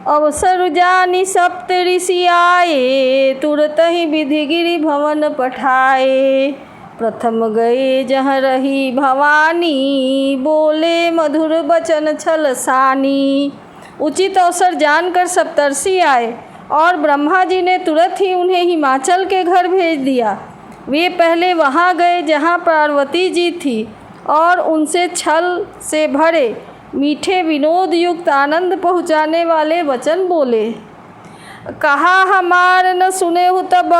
अवसर जानी सप्त ऋषि आए, तुरत ही विधि गिरि भवन पठाए। प्रथम गए जहाँ रही भवानी, बोले मधुर बचन छल सानी। उचित अवसर जानकर सप्तर्षि आए और ब्रह्मा जी ने तुरंत ही उन्हें हिमाचल के घर भेज दिया। वे पहले वहाँ गए जहाँ पार्वती जी थी और उनसे छल से भरे मीठे विनोद युक्त आनंद पहुँचाने वाले वचन बोले। कहा हमार न सुने हो तब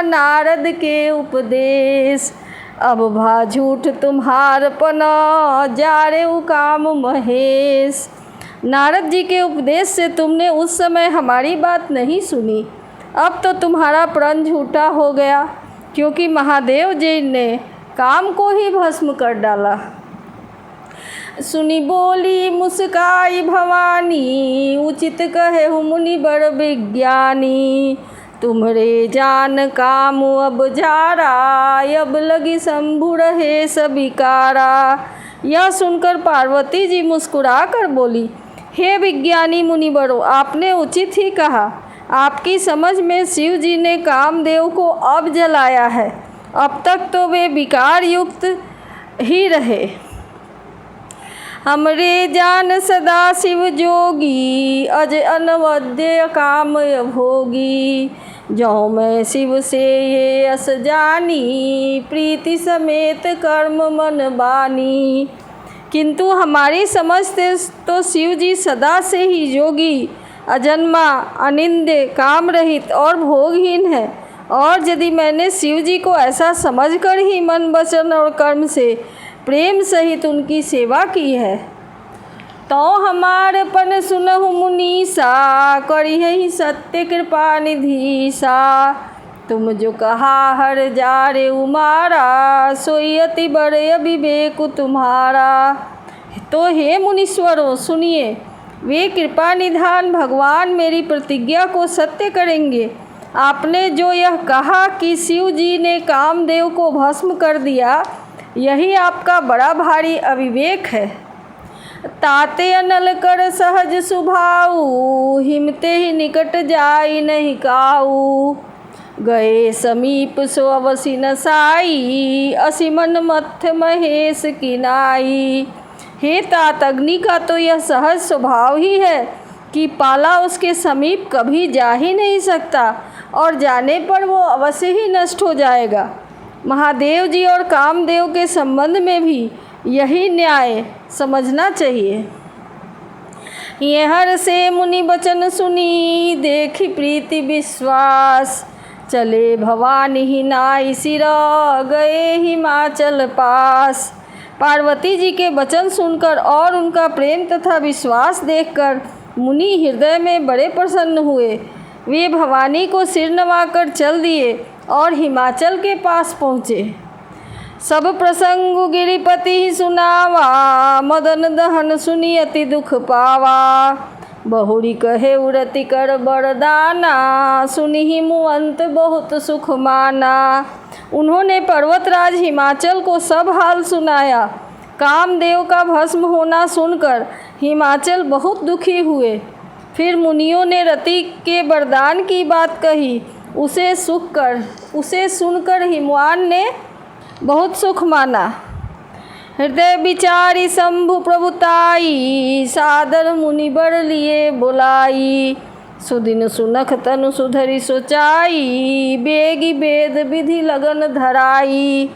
नारद के उपदेश, अब भा झूठ तुम्हार पन जारे काम महेश। नारद जी के उपदेश से तुमने उस समय हमारी बात नहीं सुनी, अब तो तुम्हारा प्रण झूठा हो गया, क्योंकि महादेव जी ने काम को ही भस्म कर डाला। सुनी बोली मुस्काई भवानी, उचित कहे हूँ मुनि बड़ विज्ञानी। तुम्हारे जान काम अब जारा, अब लगी शंभु रहे सबिकारा। यह सुनकर पार्वती जी मुस्कुरा कर बोली, हे विज्ञानी मुनि बड़ो, आपने उचित ही कहा। आपकी समझ में शिव जी ने कामदेव को अब जलाया है, अब तक तो वे विकार युक्त ही रहे। हमरे जान सदा शिव जोगी, अज अनवद्य काम भोगी। जो मैं शिव से ये अस जानी, प्रीति समेत कर्म मन बानी। किंतु हमारी समझ से तो शिव जी सदा से ही योगी, अजन्मा, अनिंद्य, काम रहित और भोगहीन है। और यदि मैंने शिव जी को ऐसा समझकर ही मन वचन और कर्म से प्रेम सहित उनकी सेवा की है, तो हमारे पन सुनहु मुनीसा, करी ही सत्य कृपा निधीसा। तुम जो कहा हर जारे उमारा, सोई अति बड़े अविवेक तुम्हारा। तो हे मुनीश्वरों सुनिए, वे कृपा निधान भगवान मेरी प्रतिज्ञा को सत्य करेंगे। आपने जो यह कहा कि शिव जी ने कामदेव को भस्म कर दिया, यही आपका बड़ा भारी अविवेक है। ताते अनल कर सहज सुभाऊ, हिमते ही निकट जाई नहीं काऊ। गए समीप सो अवसि न साई, असी मन मथ महेश किनाई। हे तात, अग्नि का तो यह सहज स्वभाव ही है कि पाला उसके समीप कभी जा ही नहीं सकता, और जाने पर वो अवश्य ही नष्ट हो जाएगा। महादेव जी और कामदेव के संबंध में भी यही न्याय समझना चाहिए। ये हर से मुनि वचन सुनी, देखी प्रीति विश्वास। चले भवानी ही नाई सिरा, गए हिमाचल पास। पार्वती जी के वचन सुनकर और उनका प्रेम तथा विश्वास देखकर मुनि हृदय में बड़े प्रसन्न हुए। वे भवानी को सिर नवाकर चल दिए और हिमाचल के पास पहुँचे। सब प्रसंग गिरिपति ही सुनावा, मदन दहन सुनी अति दुख पावा। बहुरी कहे उरति कर बरदाना, सुनी ही मुअंत बहुत सुख माना। उन्होंने पर्वतराज हिमाचल को सब हाल सुनाया। कामदेव का भस्म होना सुनकर हिमाचल बहुत दुखी हुए। फिर मुनियों ने रति के वरदान की बात कही। उसे सुनकर हिमवान ने बहुत सुख माना। हृदय विचारी शंभु प्रभुताई, सादर मुनि बर लिए बुलाई। सुदिन सुनख तनु सुधरी सोचाई, बेगी वेद विधि लगन धराई।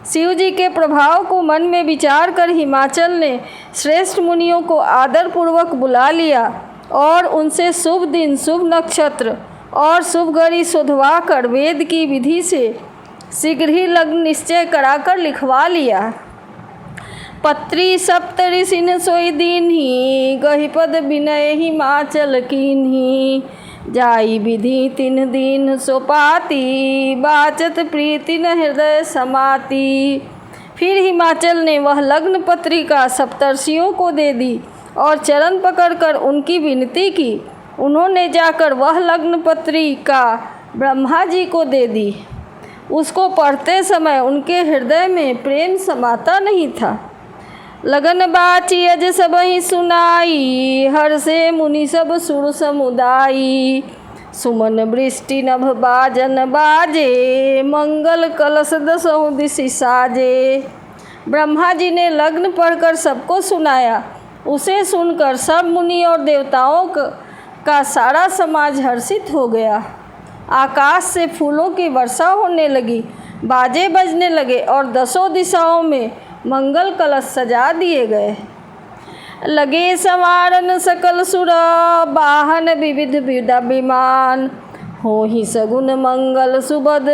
शिव जी के प्रभाव को मन में विचार कर हिमाचल ने श्रेष्ठ मुनियों को आदर पूर्वक बुला लिया और उनसे शुभ दिन, शुभ नक्षत्र और शुभ घड़ी शोधवा कर वेद की विधि से शीघ्र ही लग्न निश्चय कराकर लिखवा लिया। पत्री सप्त ऋषिन सोई दीन्ही, गही पद विनय हिमाचल कीन्ही। जाई विधि 3 दिन सोपाती, बाचत प्रीति न हृदय समाती। फिर हिमाचल ने वह लग्न पत्रिका सप्तर्षियों को दे दी और चरण पकड़कर उनकी विनती की। उन्होंने जाकर वह लग्न पत्रिका ब्रह्मा जी को दे दी। उसको पढ़ते समय उनके हृदय में प्रेम समाता नहीं था। लगन बाची अज सबहि सुनाई, हर से मुनि सब सुर समुदाई। सुमन वृष्टि नभ बाजन बाजे, मंगल कलश दसों दिशि साजे। ब्रह्मा जी ने लग्न पढ़कर सबको सुनाया। उसे सुनकर सब मुनि और देवताओं का सारा समाज हर्षित हो गया। आकाश से फूलों की वर्षा होने लगी, बाजे बजने लगे और दसों दिशाओं में मंगल कलश सजा दिए गए। लगे संवारन सकल सुर, वाहन विविध विमान। होहि सगुन मंगल सुबद,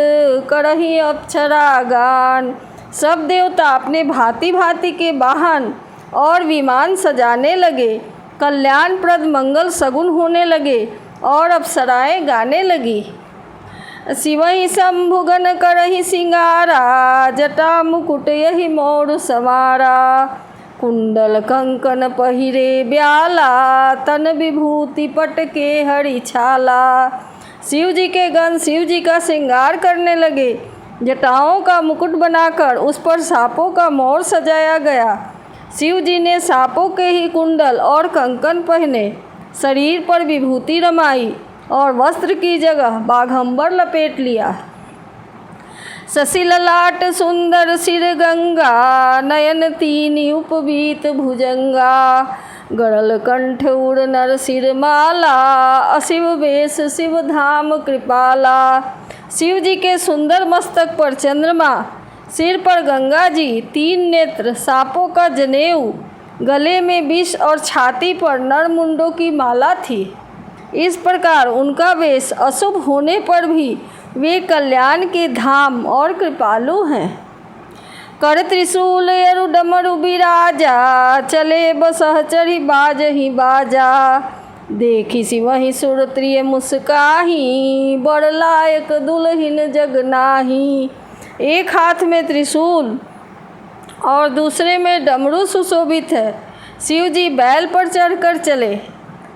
करहि अप्सरा गान। सब देवता अपने भांति भांति के वाहन और विमान सजाने लगे, कल्याणप्रद मंगल सगुन होने लगे और अप्सराएं गाने लगी। शिवहि शंभुगन करहि सिंगारा, जटा मुकुट यही मोर सवारा। कुंडल कंकन पहिरे ब्याला, तन विभूति पट के हरि छाला। शिव जी के गण शिव जी का श्रृंगार करने लगे। जटाओं का मुकुट बनाकर उस पर सांपों का मोर सजाया गया। शिव जी ने सांपों के ही कुंडल और कंकन पहने, शरीर पर विभूति रमाई और वस्त्र की जगह बाघंबर लपेट लिया। शशि ललाट सुंदर सिर गंगा, नयन तीन उपवीत भुजंगा। गरल कंठ उड़ नर सिर माला, अशिव वेश शिव धाम कृपाला। शिव जी के सुंदर मस्तक पर चंद्रमा, सिर पर गंगा जी, तीन नेत्र, सांपों का जनेऊ, गले में विष और छाती पर नर मुंडों की माला थी। इस प्रकार उनका वेश अशुभ होने पर भी वे कल्याण के धाम और कृपालु हैं। कर त्रिशूल अरु डमरु बिराजा, चले बसहचरी बाजहि बाजा। देखी सिवहि सुर त्रिय मुस्काही, बड़ लायक दुल्हिन जग नाही। एक हाथ में त्रिशूल और दूसरे में डमरू सुशोभित है। शिव जी बैल पर चढ़कर चले,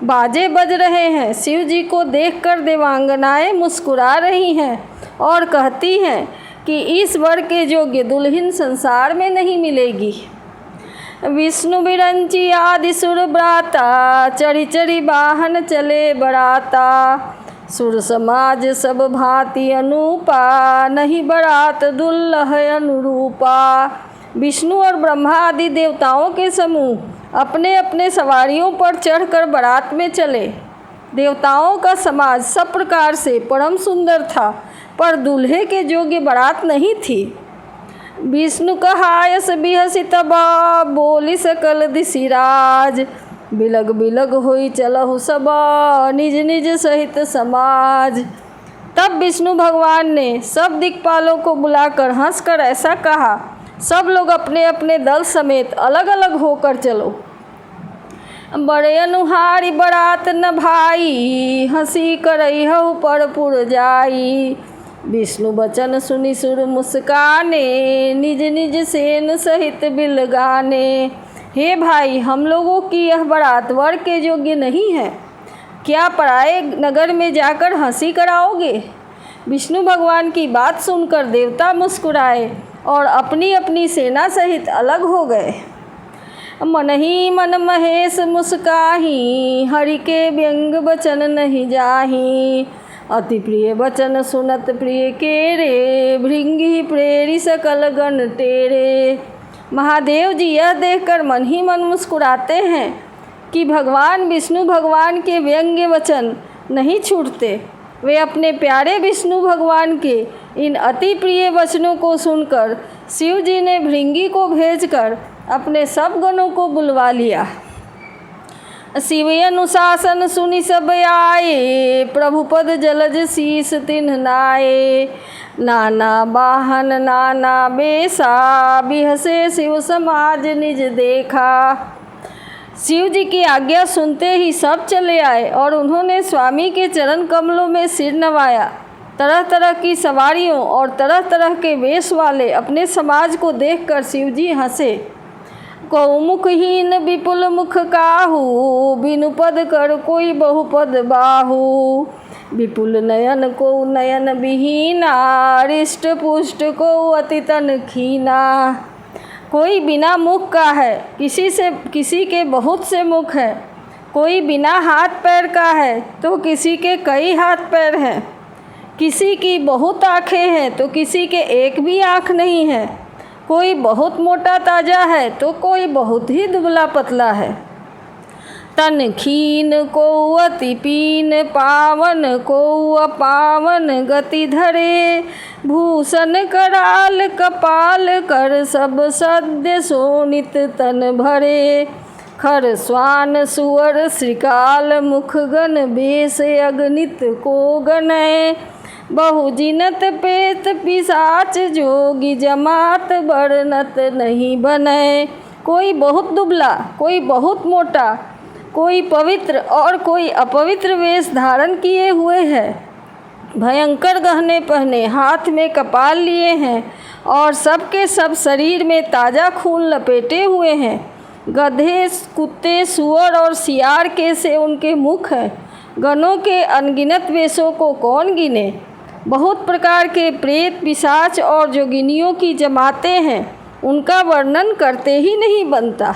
बाजे बज रहे हैं। शिव जी को देखकर देवांगनाएं मुस्कुरा रही हैं और कहती हैं कि इस वर के योग्य दुल्हन संसार में नहीं मिलेगी। विष्णु विरंची आदि सुर ब्राता, चढ़ी चढ़ी वाहन चले बराता। सुर समाज सब भांति अनूपा, नहीं बरात दुल्लह अनुरूपा। विष्णु और ब्रह्मा आदि देवताओं के समूह अपने अपने सवारियों पर चढ़कर बारात में चले। देवताओं का समाज सब प्रकार से परम सुंदर था, पर दूल्हे के योग्य बारात नहीं थी। विष्णु कहायस बिहसी तबा, बोली सकल दिशिराज। बिलग बिलग होई चलहु सबा, निज निज सहित समाज। तब विष्णु भगवान ने सब दिक्पालों को बुलाकर हंसकर ऐसा कहा, सब लोग अपने अपने दल समेत अलग अलग होकर चलो। बड़े अनुहारी बरात न भाई, हंसी करई हऊ पर पुर जाई। विष्णु बचन सुनि सुर मुस्काने, निज निज सेन सहित बिल गाने। हे भाई, हम लोगों की यह बारात वर के योग्य नहीं है, क्या पराए नगर में जाकर हंसी कराओगे? विष्णु भगवान की बात सुनकर देवता मुस्कुराए और अपनी अपनी सेना सहित अलग हो गए। मन ही मन महेश मुस्काही, हरि के व्यंग बचन नहीं जाही। अति प्रिय बचन सुनत प्रिय के रे, भृंगी प्रेरी सकल गण तेरे। महादेव जी यह देखकर मन ही मन मुस्कुराते हैं कि भगवान विष्णु भगवान के व्यंग्य वचन नहीं छूटते। वे अपने प्यारे विष्णु भगवान के इन अति प्रिय वचनों को सुनकर शिव जी ने भृंगी को भेजकर अपने सब गणों को बुलवा लिया। शिव अनुशासन सुनि सब आए, प्रभु पद जलज शीस तिन्ह नाये। नाना वाहन नाना बेसा, बिहसे शिव समाज निज देखा। शिव जी की आज्ञा सुनते ही सब चले आए और उन्होंने स्वामी के चरण कमलों में सिर नवाया। तरह तरह की सवारियों और तरह तरह के वेश वाले अपने समाज को देखकर शिव जी हंसे। कौमुखहीन विपुल मुख काहू, बिनु पद कर कोई बहुपद बाहू। विपुल नयन को नयन विहीना, हृष्ट पुष्ट को अति तन खीना। कोई बिना मुख का है, किसी के बहुत से मुख है। कोई बिना हाथ पैर का है तो किसी के कई हाथ पैर हैं। किसी की बहुत आँखें हैं तो किसी के एक भी आँख नहीं है। कोई बहुत मोटा ताजा है तो कोई बहुत ही दुबला पतला है। तन खीन को अति पीन, पावन को अपावन गति धरे। भूषण कराल कपाल कर, सब सद्य शोणित तन भरे। खर स्वान सुअर श्रीकाल, मुख गण बेश अगणित को गणय। बहु जिनत पेत पिशाच, जोगी जमात बरनत नहीं बनय। कोई बहुत दुबला, कोई बहुत मोटा, कोई पवित्र और कोई अपवित्र वेश धारण किए हुए है। भयंकर गहने पहने, हाथ में कपाल लिए हैं और सबके सब शरीर में ताज़ा खून लपेटे हुए हैं। गधे, कुत्ते, सुअर और सियार के से उनके मुख हैं। गणों के अनगिनत वेशों को कौन गिने। बहुत प्रकार के प्रेत, पिशाच और जोगिनियों की जमातें हैं, उनका वर्णन करते ही नहीं बनता।